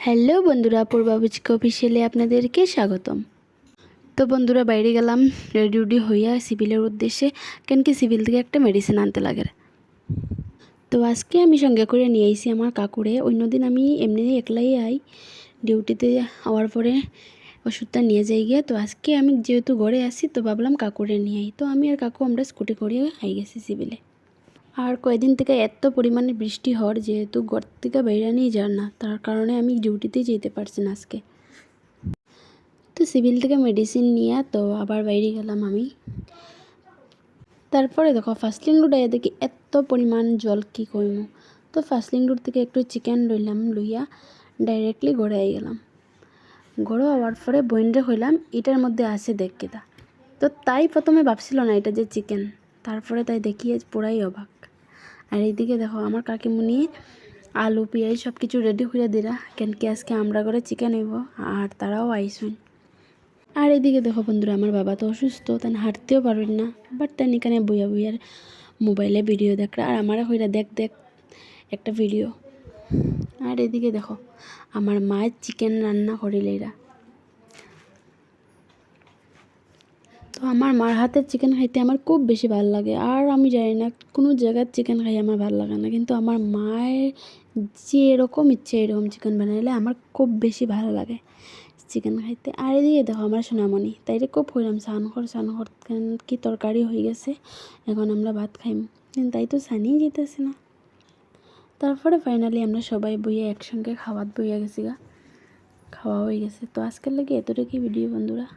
Hello বন্ধুরা, পূর্বাবুচিকে অফিসিয়ালে আপনাদেরকে স্বাগতম। তো বন্ধুরা, বাইরে গেলাম রেডি হইয়া সিভিলের উদ্দেশ্যে, কেন কি সিভিল থেকে একটা মেডিসিন আনতে লাগে। তো আজকে আমি সঙ্গে করে নিয়ে আইছি আমার কাকুরে। অন্যদিন আমি এমনি একলাই আই, ডিউটিতে হওয়ার পরে ওষুধটা নিয়ে যাই গিয়ে। তো আজকে আমি যেহেতু ঘরে আসি, তো ভাবলাম কাকুরে নিয়ে আই। তো আমি আর কাকু আমরা স্কুটি করে আই গেছি সিভিলে। আর কয়েকদিন থেকে এত পরিমাণে বৃষ্টি হওয়ার, যেহেতু ঘর থেকে বাইরে নিয়ে যান না, তার কারণে আমি ডিউটিতেই যেতে পারছি না আজকে। তো সিভিল থেকে মেডিসিন নিয়ে তো আবার বাইরে গেলাম আমি। তারপরে দেখো ফার্স্টলিং রোড আইয়া দেখি এত পরিমাণ জল, কি কইমু। তো ফার্স্টলিং রোড থেকে একটু চিকেন লইয়া ডাইরেক্টলি ঘরে আই গেলাম। ঘরে হওয়ার পরে বইনরে হইলাম এটার মধ্যে আছে দেখ কেটা। তো তাই প্রথমে ভাবছিল না এটা যে চিকেন, তারপরে তাই দেখিয়ে পুরাই অবাক। আর এইদিকে দেখো আমার কাকিমুনি আলু পেঁয়াজ সব কিছু রেডি করে দিলা, কেন কি আজকে আমরা ঘরে চিকেন হইব আর তারাও আইসুন। আর এদিকে দেখো বন্ধুরা, আমার বাবা তো অসুস্থ, তাই হাঁটতেও পারবেন না, বাট তাই এখানে বইয়ার মোবাইলে ভিডিও দেখ। আর আমারা হইরা দেখ একটা ভিডিও। আর এদিকে দেখো আমার মা চিকেন রান্না করিলেরা। তো আমার মার হাতের চিকেন খাইতে আমার খুব বেশি ভালো লাগে। আর আমি জানি না কোনো জায়গার চিকেন খাই আমার ভালো লাগে না, কিন্তু আমার মায়ের যে এরকম ইচ্ছে এরকম চিকেন বানাইলে আমার খুব বেশি ভালো লাগে চিকেন খাইতে। আর এদিকে দেখো আমার সোনামণি, তাইরে খুব হইলাম সানখর কি তরকারি হয়ে গেছে, এখন আমরা ভাত খাইম, কিন্তু তাই তো সানিয়ে যেতেছে না। তারপরে ফাইনালি আমরা সবাই বইয়ে একসঙ্গে খাওয়াত বইয়া গেছি খাওয়া হয়ে গেছে। তো আজকের লাগে এতটুকুই ভিডিও বন্ধুরা।